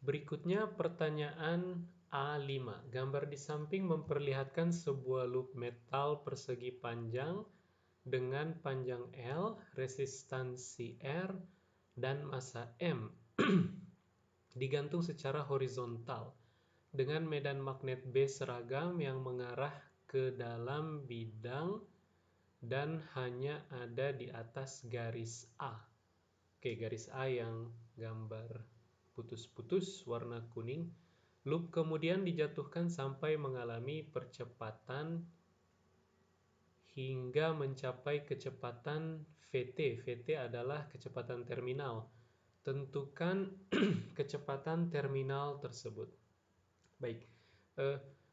Berikutnya pertanyaan A5. Gambar di samping memperlihatkan sebuah loop metal persegi panjang dengan panjang L, resistansi R, dan massa M digantung secara horizontal dengan medan magnet B seragam yang mengarah ke dalam bidang dan hanya ada di atas garis A. Oke, garis A yang gambar putus-putus warna kuning. Loop kemudian dijatuhkan sampai mengalami percepatan hingga mencapai kecepatan VT. VT adalah kecepatan terminal. Tentukan kecepatan terminal tersebut. Baik,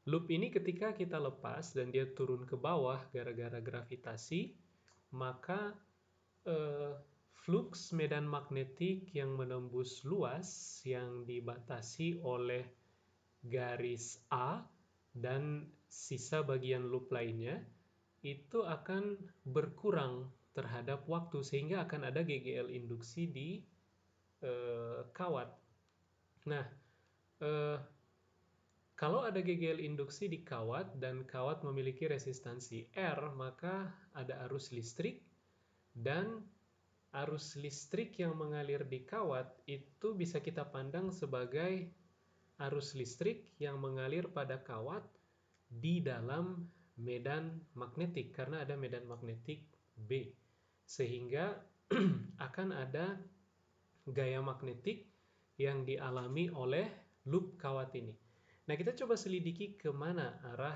loop ini ketika kita lepas dan dia turun ke bawah gara-gara gravitasi, maka flux medan magnetik yang menembus luas yang dibatasi oleh garis A dan sisa bagian loop lainnya itu akan berkurang terhadap waktu sehingga akan ada GGL induksi di kawat. Nah, kalau ada GGL induksi di kawat dan kawat memiliki resistansi R, maka ada arus listrik, dan arus listrik yang mengalir di kawat itu bisa kita pandang sebagai arus listrik yang mengalir pada kawat di dalam medan magnetik karena ada medan magnetik B. Sehingga akan ada gaya magnetik yang dialami oleh loop kawat ini. Nah, kita coba selidiki kemana arah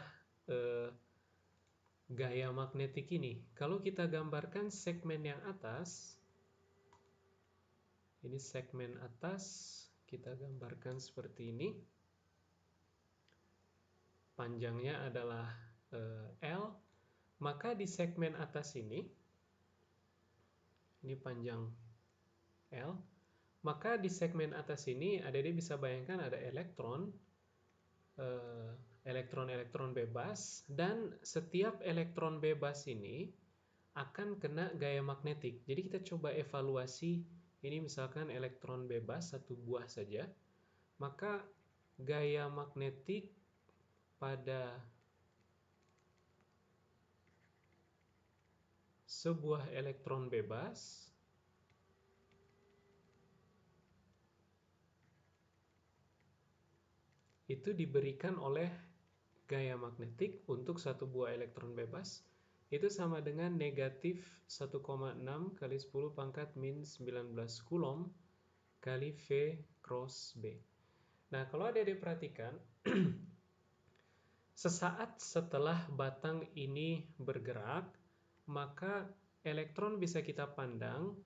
gaya magnetik ini. Kalau kita gambarkan segmen yang atas, ini segmen atas, kita gambarkan seperti ini. Panjangnya adalah L, maka di segmen atas ini panjang L, maka di segmen atas ini adik-adik bisa bayangkan ada elektron, elektron-elektron bebas, dan setiap elektron bebas ini akan kena gaya magnetik. Jadi kita coba evaluasi, ini misalkan elektron bebas satu buah saja, maka gaya magnetik pada sebuah elektron bebas itu diberikan oleh gaya magnetik untuk satu buah elektron bebas itu sama dengan negatif 1,6 kali 10 pangkat min 19 Coulomb kali V cross B. Nah, kalau adik-adik perhatikan, sesaat setelah batang ini bergerak, maka elektron bisa kita pandang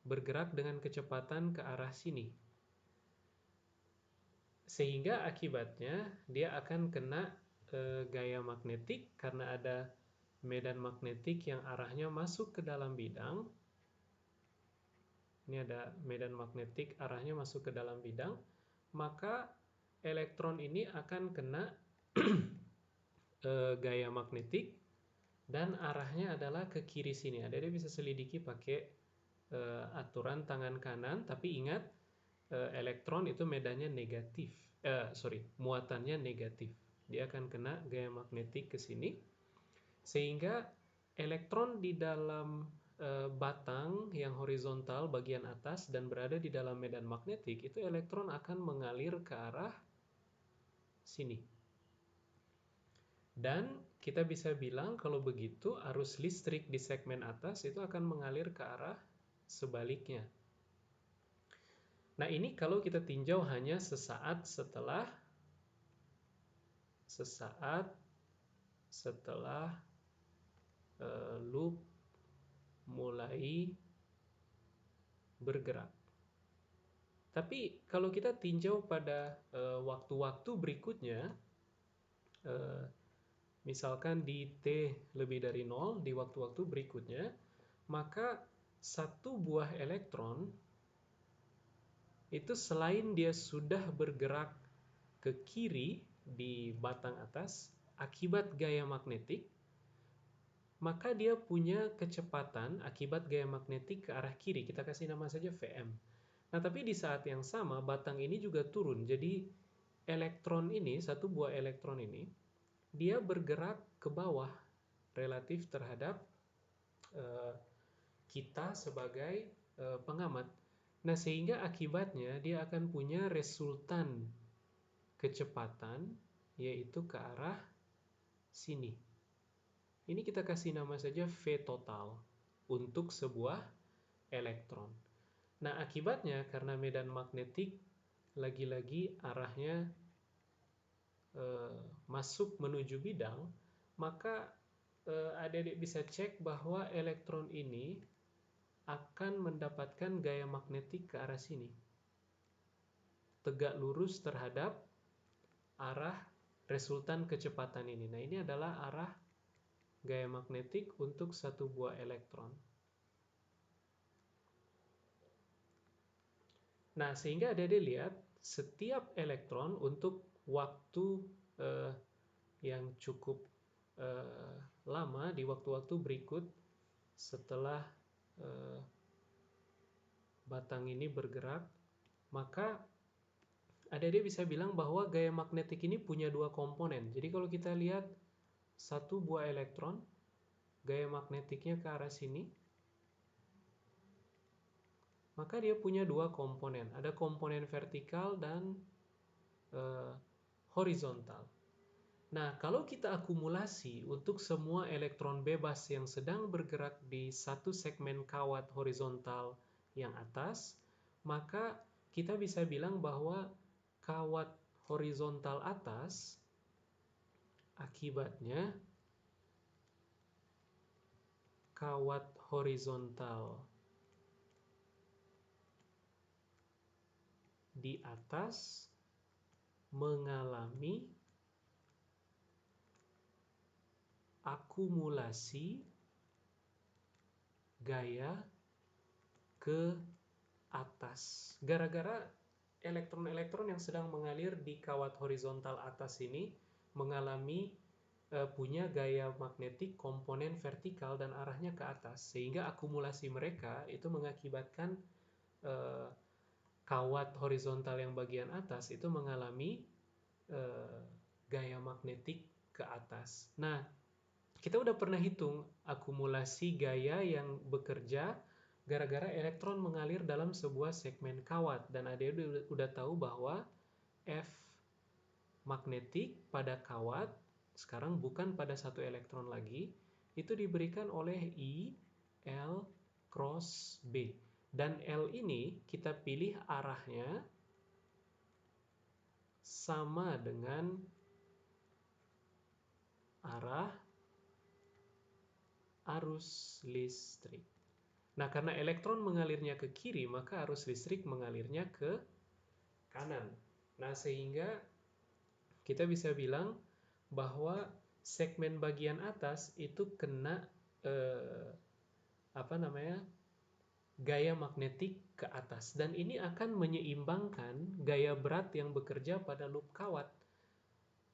bergerak dengan kecepatan ke arah sini. Sehingga akibatnya dia akan kena gaya magnetik karena ada medan magnetik yang arahnya masuk ke dalam bidang. Ini ada medan magnetik arahnya masuk ke dalam bidang, maka elektron ini akan kena gaya magnetik dan arahnya adalah ke kiri sini. Adik-adik bisa selidiki pakai aturan tangan kanan, tapi ingat elektron itu medannya negatif. Muatannya negatif. Dia akan kena gaya magnetik ke sini, sehingga elektron di dalam batang yang horizontal bagian atas dan berada di dalam medan magnetik, itu elektron akan mengalir ke arah sini. Dan kita bisa bilang kalau begitu arus listrik di segmen atas itu akan mengalir ke arah sebaliknya. Nah, ini kalau kita tinjau hanya sesaat setelah loop mulai bergerak. Tapi kalau kita tinjau pada waktu-waktu berikutnya, misalkan di T lebih dari 0 di waktu-waktu berikutnya, maka satu buah elektron itu selain dia sudah bergerak ke kiri di batang atas akibat gaya magnetik, maka dia punya kecepatan akibat gaya magnetik ke arah kiri. Kita kasih nama saja Vm. Nah, tapi di saat yang sama batang ini juga turun. Jadi elektron ini, satu buah elektron ini, dia bergerak ke bawah relatif terhadap eh, kita sebagai pengamat. Nah, sehingga akibatnya dia akan punya resultan kecepatan yaitu ke arah sini. Ini kita kasih nama saja V total untuk sebuah elektron. Nah, akibatnya karena medan magnetik lagi-lagi arahnya masuk menuju bidang, maka adik-adik bisa cek bahwa elektron ini akan mendapatkan gaya magnetik ke arah sini. Tegak lurus terhadap arah resultan kecepatan ini. Nah, ini adalah arah gaya magnetik untuk satu buah elektron. Nah, sehingga adik-adik lihat setiap elektron untuk waktu yang cukup lama di waktu-waktu berikut setelah batang ini bergerak, maka adik-adik bisa bilang bahwa gaya magnetik ini punya dua komponen. Jadi kalau kita lihat satu buah elektron, gaya magnetiknya ke arah sini, maka dia punya dua komponen. Ada komponen vertikal dan horizontal. Nah, kalau kita akumulasi untuk semua elektron bebas yang sedang bergerak di satu segmen kawat horizontal yang atas, maka kita bisa bilang bahwa kawat horizontal atas akibatnya kawat horizontal di atas mengalami akumulasi gaya ke atas. Gara-gara elektron-elektron yang sedang mengalir di kawat horizontal atas ini mengalami punya gaya magnetik komponen vertikal dan arahnya ke atas, sehingga akumulasi mereka itu mengakibatkan kawat horizontal yang bagian atas itu mengalami gaya magnetik ke atas. Nah, kita udah pernah hitung akumulasi gaya yang bekerja gara-gara elektron mengalir dalam sebuah segmen kawat, dan adik udah tahu bahwa F magnetik pada kawat sekarang bukan pada satu elektron lagi, itu diberikan oleh I L cross B, dan L ini kita pilih arahnya sama dengan arah arus listrik. Nah, karena elektron mengalirnya ke kiri, maka arus listrik mengalirnya ke kanan. Nah, sehingga kita bisa bilang bahwa segmen bagian atas itu kena gaya magnetik ke atas, dan ini akan menyeimbangkan gaya berat yang bekerja pada loop kawat.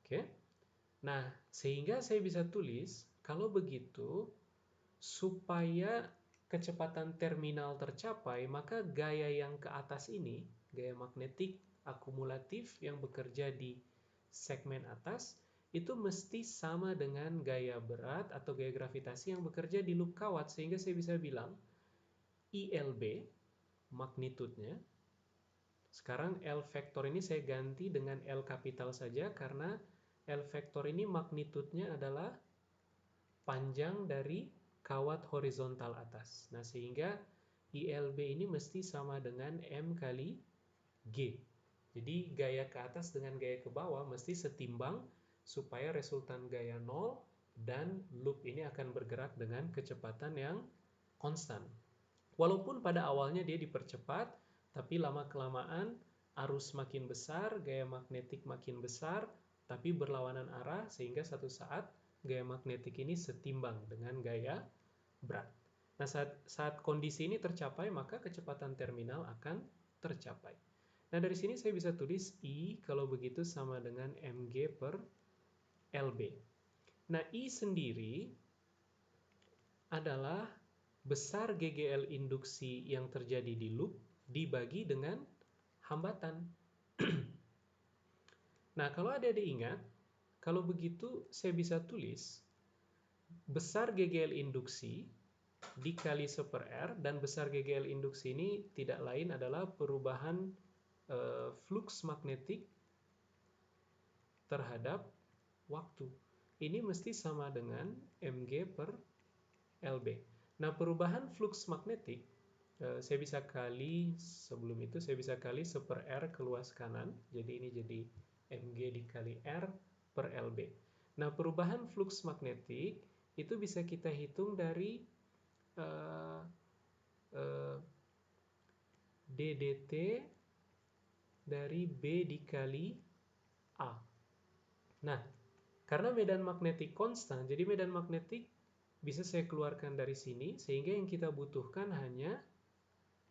Oke. Nah, sehingga saya bisa tulis kalau begitu supaya kecepatan terminal tercapai, maka gaya yang ke atas ini, gaya magnetik akumulatif yang bekerja di segmen atas, itu mesti sama dengan gaya berat atau gaya gravitasi yang bekerja di loop kawat, sehingga saya bisa bilang ILB, magnitudenya, sekarang L vektor ini saya ganti dengan L kapital saja, karena L vektor ini magnitudenya adalah panjang dari kawat horizontal atas. Nah, sehingga ILB ini mesti sama dengan M kali G. Jadi gaya ke atas dengan gaya ke bawah mesti setimbang supaya resultan gaya 0 dan loop ini akan bergerak dengan kecepatan yang konstan. Walaupun pada awalnya dia dipercepat, tapi lama-kelamaan arus makin besar, gaya magnetik makin besar, tapi berlawanan arah, sehingga satu saat gaya magnetik ini setimbang dengan gaya berat. Nah, saat kondisi ini tercapai, maka kecepatan terminal akan tercapai. Nah, dari sini saya bisa tulis I kalau begitu sama dengan mg per lb. Nah, I sendiri adalah besar GGL induksi yang terjadi di loop dibagi dengan hambatan. Nah, kalau adik-adik ingat, kalau begitu saya bisa tulis besar GGL induksi dikali 1/R, dan besar GGL induksi ini tidak lain adalah perubahan flux magnetik terhadap waktu. Ini mesti sama dengan mg per lb. Nah, perubahan flux magnetik saya bisa kali, sebelum itu saya bisa kali 1/R ke luas kanan, jadi ini jadi mg dikali r per lb. Nah, perubahan flux magnetik itu bisa kita hitung dari ddt dari B dikali A. Nah, karena medan magnetik konstan, jadi medan magnetik bisa saya keluarkan dari sini, sehingga yang kita butuhkan hanya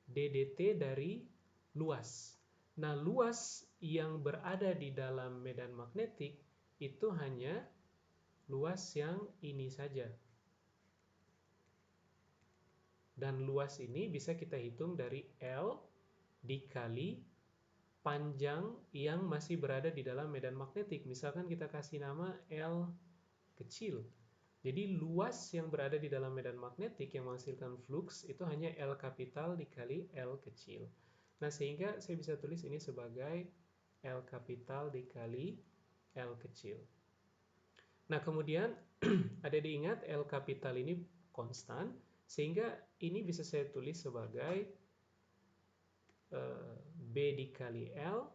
ddt dari luas. Nah, luas yang berada di dalam medan magnetik itu hanya luas yang ini saja. Dan luas ini bisa kita hitung dari L dikali panjang yang masih berada di dalam medan magnetik. Misalkan kita kasih nama L kecil. Jadi luas yang berada di dalam medan magnetik yang menghasilkan flux itu hanya L kapital dikali L kecil. Nah, sehingga saya bisa tulis ini sebagai L kapital dikali L kecil. Nah, kemudian ada diingat L kapital ini konstan, sehingga ini bisa saya tulis sebagai B dikali L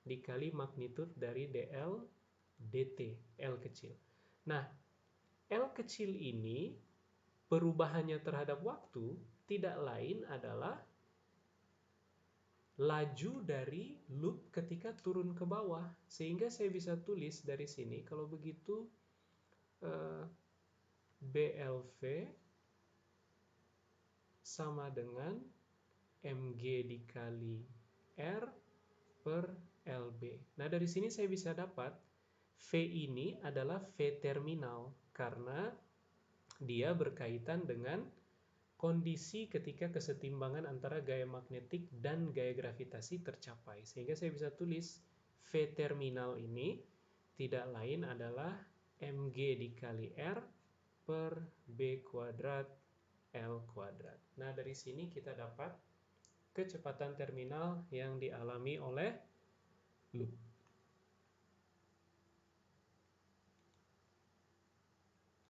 dikali magnitud dari dl dt, L kecil. Nah, L kecil ini perubahannya terhadap waktu tidak lain adalah laju dari loop ketika turun ke bawah. Sehingga saya bisa tulis dari sini, kalau begitu BLV sama dengan mg dikali R per LB. Nah, dari sini saya bisa dapat V ini adalah V terminal karena dia berkaitan dengan kondisi ketika kesetimbangan antara gaya magnetik dan gaya gravitasi tercapai. Sehingga saya bisa tulis V terminal ini tidak lain adalah mg dikali R per B kuadrat L kuadrat. Nah, dari sini kita dapat kecepatan terminal yang dialami oleh loop.